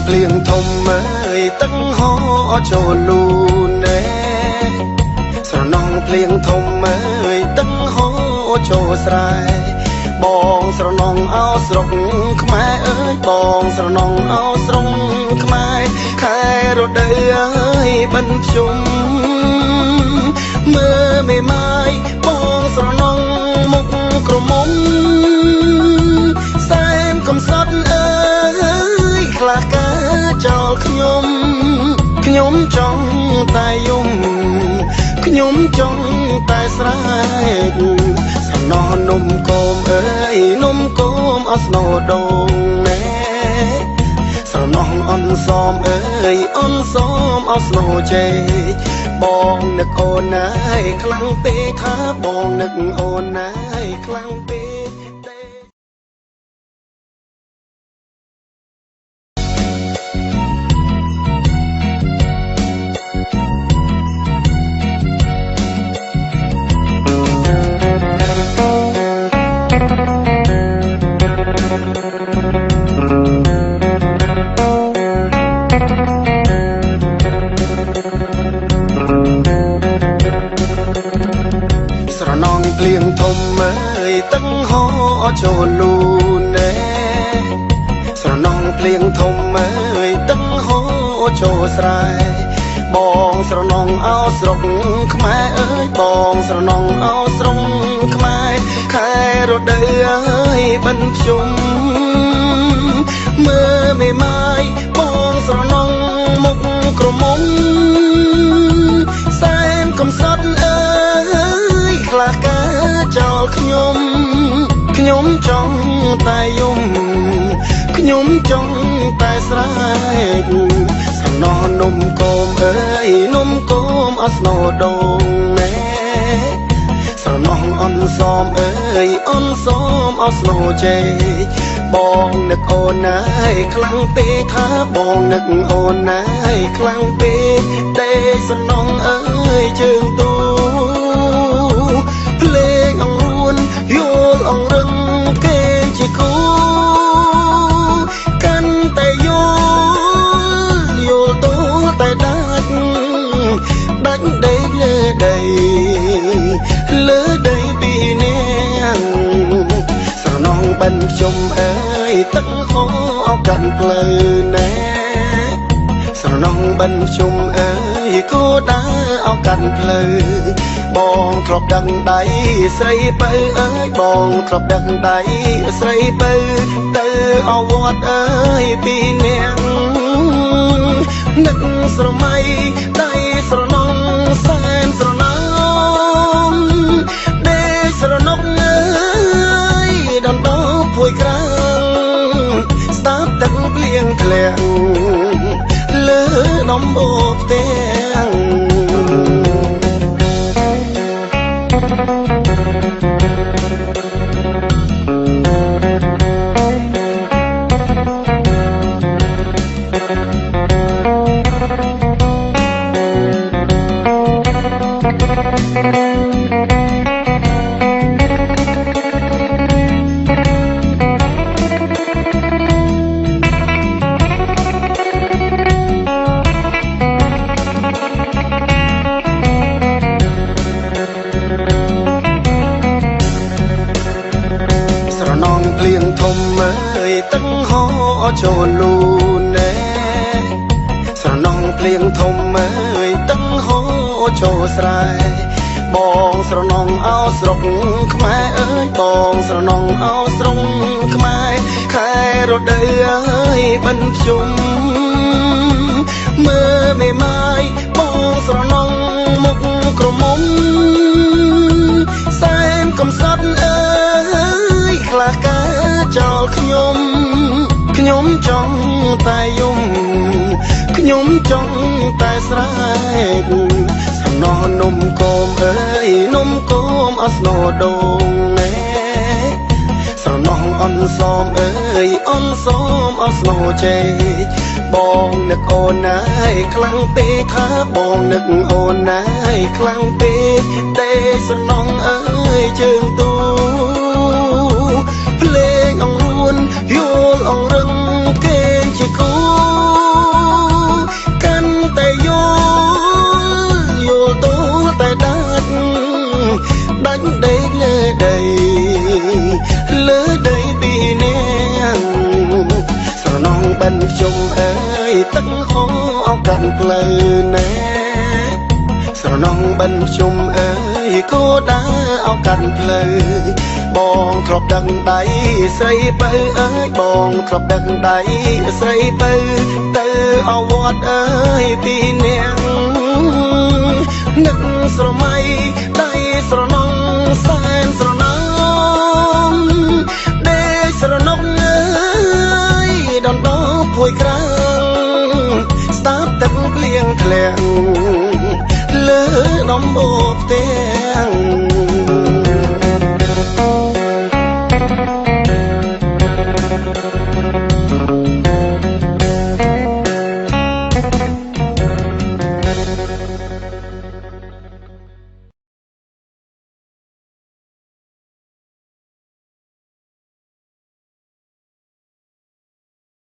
ភ្លៀងធំអើយទឹកហូរចូលលូនឯស្រណងភ្លៀងធំអើយទឹកហូរចូលស្រែបងស្រណងអោស្រុកខ្មែរអើយបងស្រណងអោស្រុកខ្មែរខែរដូវអើយបិណ្ឌភ្ជុំមើលមេម៉ាយបងស្រណងមុខក្រមុំសែនកំសត់អើយខ្លះកាចោលខ្ញុំចង់តែយំខ្ញុំចង់តែស្រែកសំណោនំគោមអើយនំគោមអស្នោដងណែស្រណោះអនសមអើយអនសមអស្នោជេបងនឹកអូនណាយខ្លាំងពេកថាបងនឹកអូនណាយខ្លាំងពេកស្រណងភ្លៀងធំអើយទឹកហូរចូលលូនឯស្រណងភ្លៀងធំអើយទឹកហូរចូលស្រែបងស្រណងអោស្រុកខ្មែរអើយបងស្រណងអោស្រុកខ្មែរខែរដូវអើយបិណ្ឌភ្ជុំមើលមេម៉ាយបងស្រណងមុខក្រមុំសែនកំសត់អើយខ្លះកាចោលខ្ញុំចង់តែយំខ្ញុំចង់តែស្រែកសំណោនំគោមអើយនំគោមអស្នោដងណែស្រណោះអនសមអើយអនសមអស្នោជេបងនឹកអូនណាយខ្លាំងពេកថាបងនឹកអូនណាយខ្លាំងពេកតែសំណងអើយជើងទូភ្លេងអង្រួនយល់អង្រឹងគេជាគូកាន់តែយល់ទូតែដាច់ដេកលើដីពីនាងស្រណងបិណ្ឌភ្ជុំអើយទឹកហូរកាន់ផ្លូវណែស្រណងបិណ្ឌភ្ជុំអើយគោដើរអោកាន់ផ្លូវបងធ្លាប់ដឹងដៃស្រីបើអើយបងធ្លាប់ដឹងដៃស្រីបើទៅអវត្តអើយពីនាងនឹកស្រមៃដៃស្រណងសែនស្រណងដេកស្រណុកអើយដណ្ដប់ភួយក្រាំងស្ដាប់ទឹកភ្លៀងធ្លាក់លើដំបូកផ្ទាំងភ្លៀងធំអើយទឹកហូរចូលលូនឯស្រណងភ្លៀងធំអើយទឹកហូរចូលស្រែបងស្រណងអោស្រុកខ្មែរអើយបងស្រណងអោស្រុកខ្មែរខែរដូវអើយបិណ្ឌភ្ជុំមើលមេម៉ាយបងស្រណងមុខក្រមុំសែនកំសត់អើយខ្លះកាចោលខ្ញុំចង់តែយំខ្ញុំចង់តែស្រែកសំណោនំគោមអើយនំគោមអស្នោដងណែស្រណោះអនសមអើយអនសមអស្នោជេបងនឹកអូនណាយខ្លាំងពេកថាបងនឹកអូនណាយខ្លាំងពេកតែសំណងអើយជើងទូភ្លេងអង្រួនយល់អង្រឹងគេជាគូ នខ្ញុំអើយទឹកហូរកាន់ផ្លូវណែស្រណងបិនខ្ញុំអើយគោដើរអោកាន់ផ្លូវបងធ្លាប់ដឹងដៃស្រីបើអើយបងធ្លាប់ដឹងដៃស្រីបើទៅអវត្តអើយទីនាងនឹកស្រមៃដៃស្រណងសែនស្រណងដេកស្រណងអើយដណ្ដោភួយក្រាំងស្តាប់ទឹកភ្លៀងធ្លាក់លើដំបូកផ្ទះ